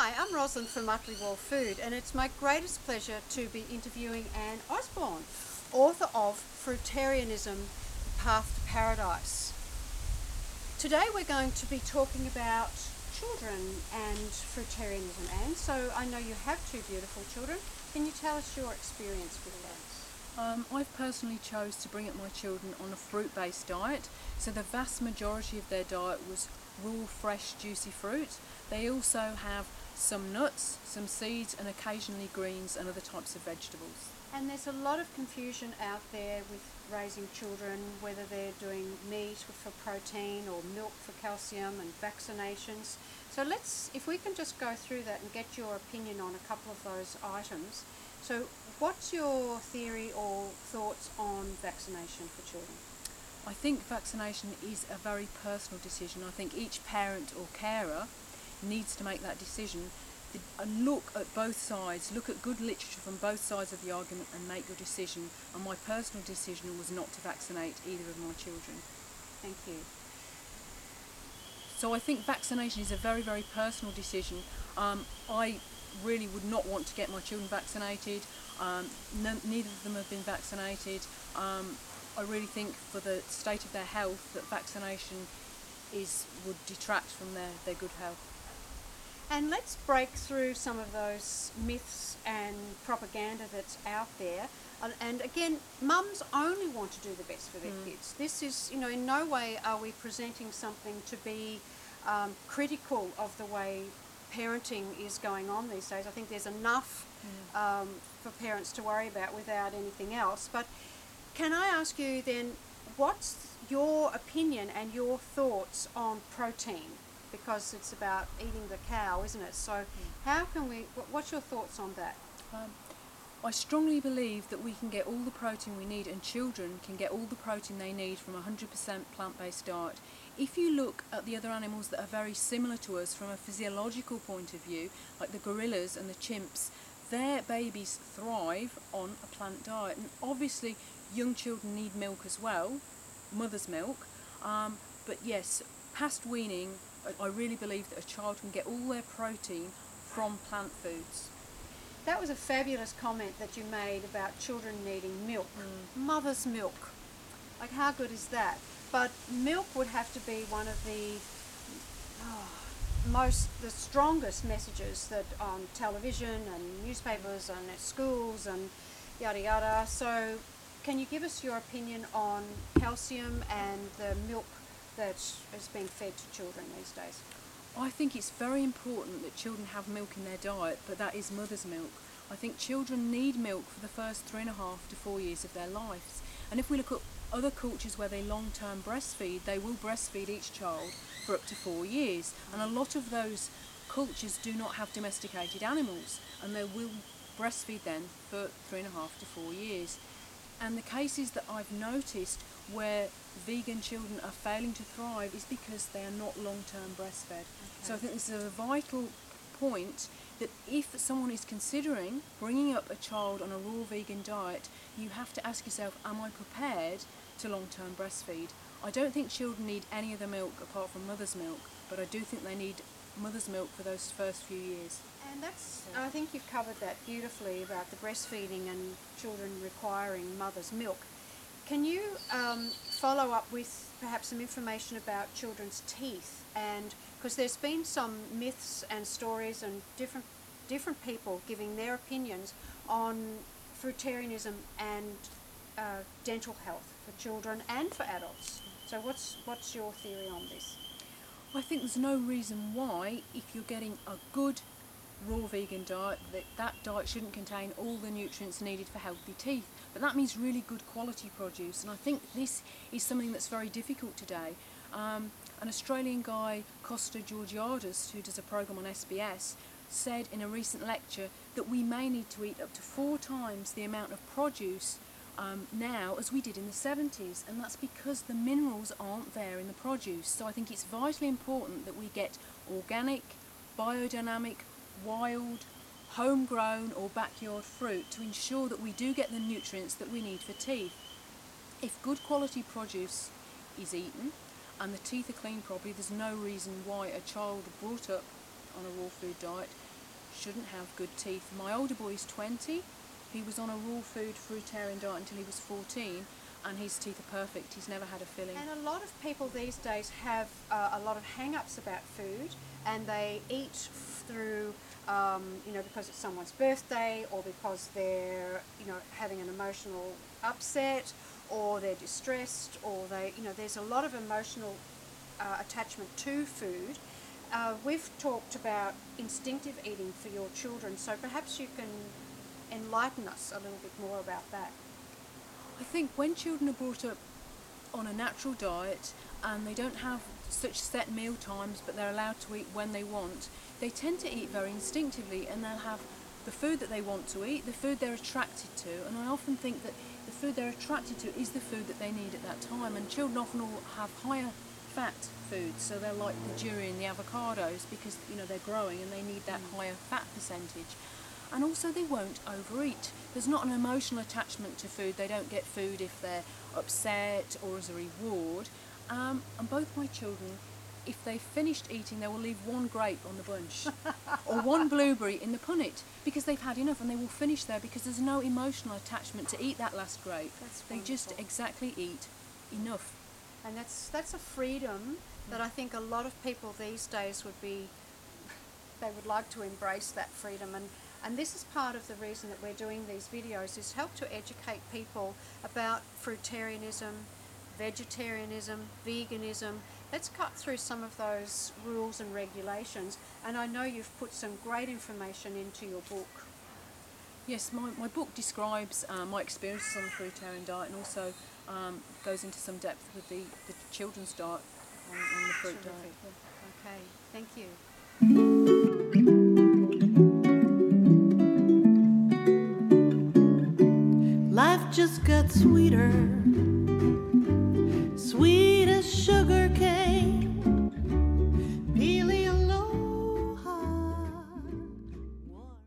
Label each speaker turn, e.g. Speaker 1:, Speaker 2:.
Speaker 1: Hi, I'm Roslyn from Uttleymoore Food, and it's my greatest pleasure to be interviewing Anne Osborne, author of Fruitarianism The Path to Paradise. Today we're going to be talking about children and fruitarianism, Anne. So I know you have two beautiful children. Can you tell us your experience with that?
Speaker 2: I've personally chose to bring up my children on a fruit-based diet, so the vast majority of their diet was raw, fresh, juicy fruit. They also have some nuts, some seeds, and occasionally greens and other types of vegetables.
Speaker 1: And there's a lot of confusion out there with raising children, whether they're doing meat for protein or milk for calcium and vaccinations. So if we can just go through that and get your opinion on a couple of those items. So what's your theory or thoughts on vaccination for children?
Speaker 2: I think vaccination is a very personal decision. I think each parent or carer needs to make that decision. Look at both sides, look at good literature from both sides of the argument and make your decision. And my personal decision was not to vaccinate either of my children.
Speaker 1: Thank you.
Speaker 2: So I think vaccination is a very, very personal decision. I really would not want to get my children vaccinated. Neither of them have been vaccinated. I really think for the state of their health that vaccination would detract from their good health.
Speaker 1: And let's break through some of those myths and propaganda that's out there. And again, mums only want to do the best for their kids. This is, in no way are we presenting something to be critical of the way parenting is going on these days. I think there's enough for parents to worry about without anything else. But can I ask you then, what's your opinion and your thoughts on protein? Because it's about eating the cow, isn't it? So what's your thoughts on that?
Speaker 2: I strongly believe that we can get all the protein we need, and children can get all the protein they need from a 100% plant-based diet. If you look at the other animals that are very similar to us from a physiological point of view, like the gorillas and the chimps, their babies thrive on a plant diet. And obviously young children need milk as well, mother's milk, but yes, past weaning, I really believe that a child can get all their protein from plant foods.
Speaker 1: That was a fabulous comment that you made about children needing milk. Mother's milk. Like, how good is that? But milk would have to be one of the strongest messages that on television and newspapers and at schools and yada yada. So can you give us your opinion on calcium and the milk that is being fed to children these days?
Speaker 2: I think it's very important that children have milk in their diet, but that is mother's milk. I think children need milk for the first 3.5 to 4 years of their lives. And if we look at other cultures where they long-term breastfeed, they will breastfeed each child for up to 4 years. And a lot of those cultures do not have domesticated animals, and they will breastfeed then for 3.5 to 4 years. And the cases that I've noticed where vegan children are failing to thrive is because they are not long-term breastfed. Okay. So I think this is a vital point, that if someone is considering bringing up a child on a raw vegan diet, you have to ask yourself, am I prepared to long-term breastfeed? I don't think children need any other milk apart from mother's milk, but I do think they need mother's milk for those first few years.
Speaker 1: And I think you've covered that beautifully about the breastfeeding and children requiring mother's milk. Can you follow up with perhaps some information about children's teeth? And because there's been some myths and stories and different people giving their opinions on fruitarianism and dental health for children and for adults. So what's your theory on this?
Speaker 2: I think there's no reason why, if you're getting a good raw vegan diet, that diet shouldn't contain all the nutrients needed for healthy teeth. But that means really good quality produce, and I think this is something that's very difficult today. An Australian guy, Costa Georgiadis, who does a program on SBS, said in a recent lecture that we may need to eat up to 4 times the amount of produce now as we did in the 70s, and that's because the minerals aren't there in the produce. So I think it's vitally important that we get organic, biodynamic, wild, homegrown or backyard fruit to ensure that we do get the nutrients that we need for teeth. If good quality produce is eaten and the teeth are cleaned properly, there's no reason why a child brought up on a raw food diet shouldn't have good teeth. My older boy is 20. He was on a raw food fruitarian diet until he was 14, and his teeth are perfect. He's never had a filling.
Speaker 1: And a lot of people these days have a lot of hang-ups about food, and they eat through, because it's someone's birthday, or because they're, having an emotional upset, or they're distressed, or there's a lot of emotional attachment to food. We've talked about instinctive eating for your children, so perhaps you can enlighten us a little bit more about that.
Speaker 2: I think when children are brought up on a natural diet and they don't have such set meal times, but they're allowed to eat when they want, they tend to eat very instinctively, and they'll have the food that they want to eat, the food they're attracted to, and I often think that the food they're attracted to is the food that they need at that time. And children often will have higher fat foods, so they'll like the durian, the avocados, because they're growing and they need that higher fat percentage. And also they won't overeat. There's not an emotional attachment to food. They don't get food if they're upset or as a reward. And both my children, if they've finished eating, they will leave one grape on the bunch or one blueberry in the punnet, because they've had enough, and they will finish there because there's no emotional attachment to eat that last grape. They just exactly eat enough.
Speaker 1: And that's a freedom that I think a lot of people these days they would like to embrace that freedom. And this is part of the reason that we're doing these videos, is help to educate people about fruitarianism, vegetarianism, veganism. Let's cut through some of those rules and regulations. And I know you've put some great information into your book.
Speaker 2: Yes, my book describes my experiences on the fruitarian diet, and also goes into some depth with the children's diet on the fruit diet.
Speaker 1: Yeah. Okay, thank you.
Speaker 3: Life just got sweeter